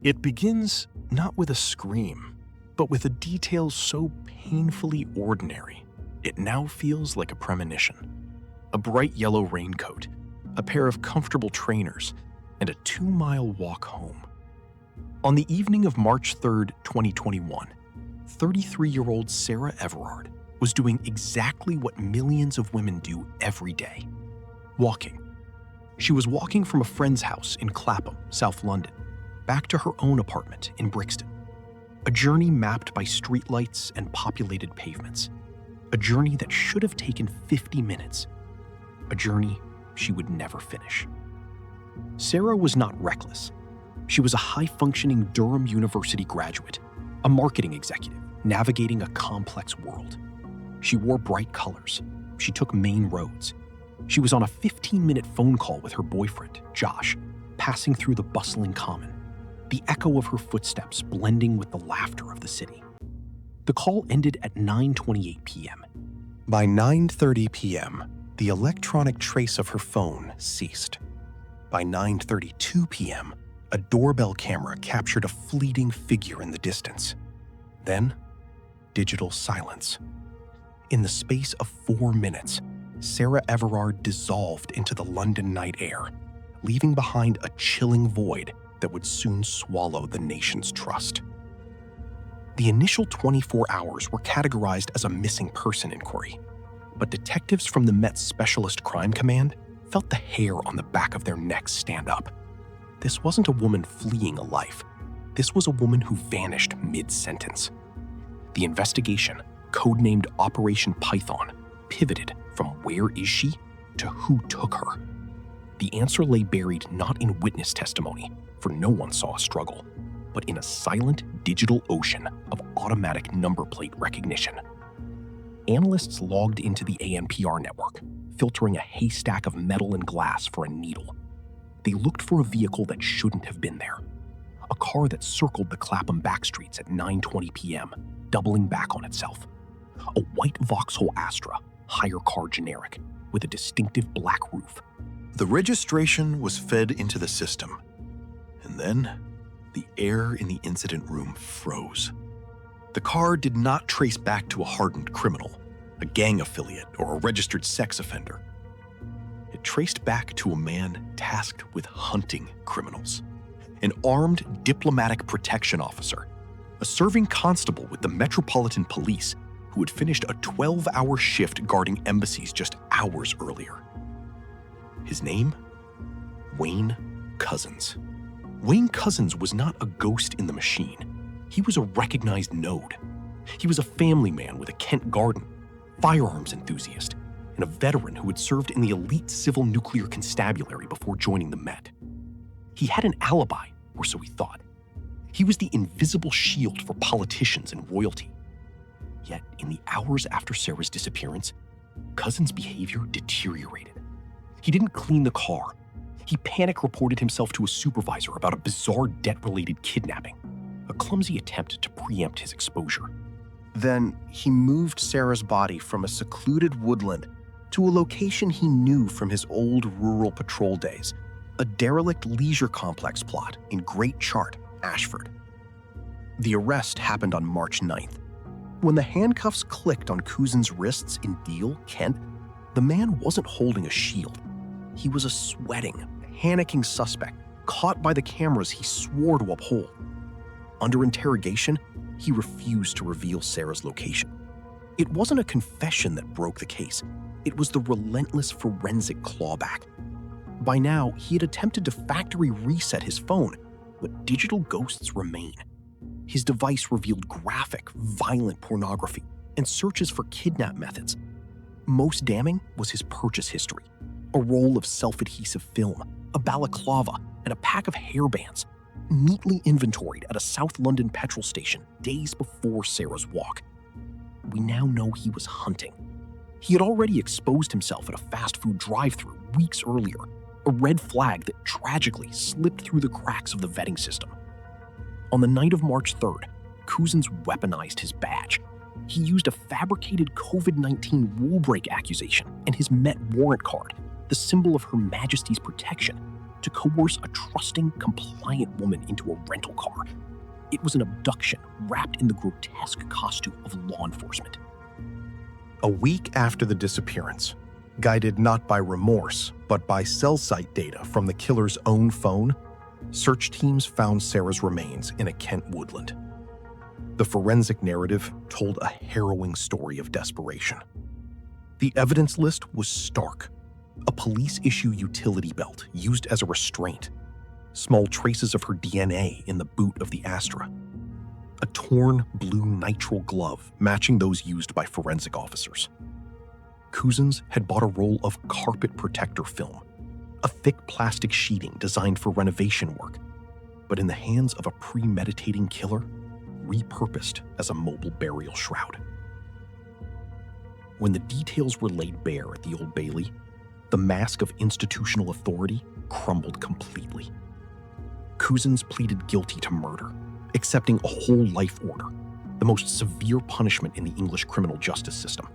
It begins not with a scream, but with a detail so painfully ordinary, it now feels like a premonition. A bright yellow raincoat, a pair of comfortable trainers, and a 2-mile walk home. On the evening of March 3rd, 2021, 33-year-old Sarah Everard was doing exactly what millions of women do every day: walking. She was walking from a friend's house in Clapham, South London, back to her own apartment in Brixton. A journey mapped by streetlights and populated pavements. A journey that should have taken 50 minutes. A journey she would never finish. Sarah was not reckless. She was a high-functioning Durham University graduate, a marketing executive navigating a complex world. She wore bright colors. She took main roads. She was on a 15-minute phone call with her boyfriend, Josh, passing through the bustling common, the echo of her footsteps blending with the laughter of the city. The call ended at 9:28 p.m. By 9:30 p.m., the electronic trace of her phone ceased. By 9:32 p.m., a doorbell camera captured a fleeting figure in the distance. Then, digital silence. In the space of 4 minutes, Sarah Everard dissolved into the London night air, leaving behind a chilling void that would soon swallow the nation's trust. The initial 24 hours were categorized as a missing person inquiry, but detectives from the Met Specialist Crime Command felt the hair on the back of their necks stand up. This wasn't a woman fleeing a life. This was a woman who vanished mid-sentence. The investigation, codenamed Operation Python, pivoted from where is she to who took her. The answer lay buried not in witness testimony, for no one saw a struggle, but in a silent digital ocean of automatic number plate recognition. Analysts logged into the ANPR network, filtering a haystack of metal and glass for a needle. They looked for a vehicle that shouldn't have been there. A car that circled the Clapham backstreets at 9:20 p.m., doubling back on itself. A white Vauxhall Astra, hire car generic, with a distinctive black roof. The registration was fed into the system, and then the air in the incident room froze. The car did not trace back to a hardened criminal, a gang affiliate, or a registered sex offender. It traced back to a man tasked with hunting criminals, an armed diplomatic protection officer, a serving constable with the Metropolitan Police who had finished a 12-hour shift guarding embassies just hours earlier. His name? Wayne Couzens. Wayne Couzens was not a ghost in the machine. He was a recognized node. He was a family man with a Kent garden, firearms enthusiast, and a veteran who had served in the elite civil nuclear constabulary before joining the Met. He had an alibi, or so he thought. He was the invisible shield for politicians and royalty. Yet, in the hours after Sarah's disappearance, Couzens' behavior deteriorated. He didn't clean the car. He panic reported himself to a supervisor about a bizarre debt-related kidnapping, a clumsy attempt to preempt his exposure. Then, he moved Sarah's body from a secluded woodland to a location he knew from his old rural patrol days, a derelict leisure complex plot in Great Chart, Ashford. The arrest happened on March 9th. When the handcuffs clicked on Couzens' wrists in Deal, Kent, the man wasn't holding a shield. He was a sweating, panicking suspect caught by the cameras he swore to uphold. Under interrogation, he refused to reveal Sarah's location. It wasn't a confession that broke the case. It was the relentless forensic clawback. By now, he had attempted to factory reset his phone, but digital ghosts remain. His device revealed graphic, violent pornography and searches for kidnap methods. Most damning was his purchase history: a roll of self-adhesive film, a balaclava, and a pack of hairbands, neatly inventoried at a South London petrol station days before Sarah's walk. We now know he was hunting. He had already exposed himself at a fast food drive-thru weeks earlier, a red flag that tragically slipped through the cracks of the vetting system. On the night of March 3rd, Couzens weaponized his badge. He used a fabricated COVID-19 rule break accusation and his Met warrant card, the symbol of Her Majesty's protection, to coerce a trusting, compliant woman into a rental car. It was an abduction wrapped in the grotesque costume of law enforcement. A week after the disappearance, guided not by remorse, but by cell site data from the killer's own phone, search teams found Sarah's remains in a Kent woodland. The forensic narrative told a harrowing story of desperation. The evidence list was stark. A police-issue utility belt used as a restraint, small traces of her DNA in the boot of the Astra, a torn blue nitrile glove matching those used by forensic officers. Couzens had bought a roll of carpet protector film, a thick plastic sheeting designed for renovation work, but in the hands of a premeditating killer, repurposed as a mobile burial shroud. When the details were laid bare at the Old Bailey, the mask of institutional authority crumbled completely. Couzens pleaded guilty to murder, accepting a whole life order, the most severe punishment in the English criminal justice system,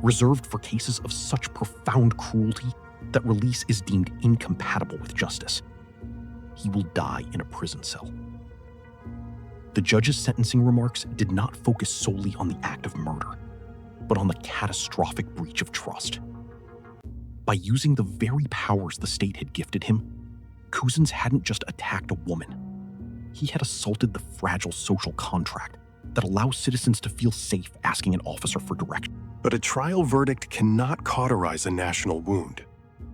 reserved for cases of such profound cruelty that release is deemed incompatible with justice. He will die in a prison cell. The judge's sentencing remarks did not focus solely on the act of murder, but on the catastrophic breach of trust. By using the very powers the state had gifted him, Couzens hadn't just attacked a woman. He had assaulted the fragile social contract that allows citizens to feel safe asking an officer for direction. But a trial verdict cannot cauterize a national wound.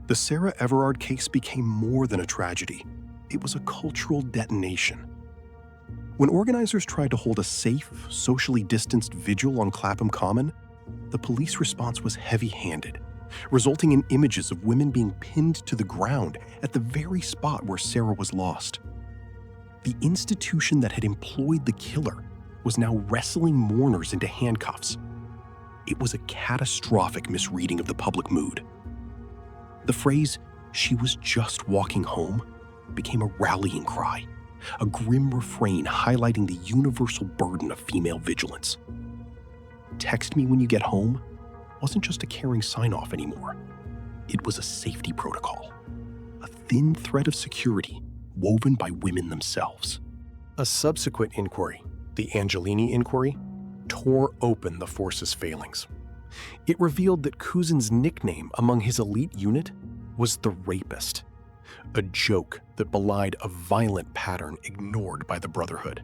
The Sarah Everard case became more than a tragedy. It was a cultural detonation. When organizers tried to hold a safe, socially distanced vigil on Clapham Common, the police response was heavy-handed, resulting in images of women being pinned to the ground at the very spot where Sarah was lost. The institution that had employed the killer was now wrestling mourners into handcuffs. It was a catastrophic misreading of the public mood. The phrase, "she was just walking home," became a rallying cry, a grim refrain highlighting the universal burden of female vigilance. "Text me when you get home" wasn't just a caring sign-off anymore. It was a safety protocol, a thin thread of security woven by women themselves. A subsequent inquiry, the Angiolini Inquiry, tore open the force's failings. It revealed that Couzens' nickname among his elite unit was the Rapist, a joke that belied a violent pattern ignored by the Brotherhood.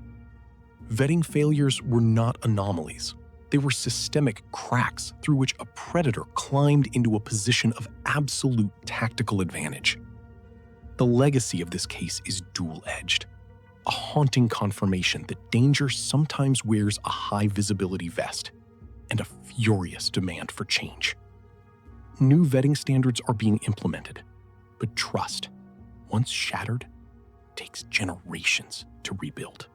Vetting failures were not anomalies. They were systemic cracks through which a predator climbed into a position of absolute tactical advantage. The legacy of this case is dual-edged, a haunting confirmation that danger sometimes wears a high-visibility vest, and a furious demand for change. New vetting standards are being implemented, but trust, once shattered, takes generations to rebuild.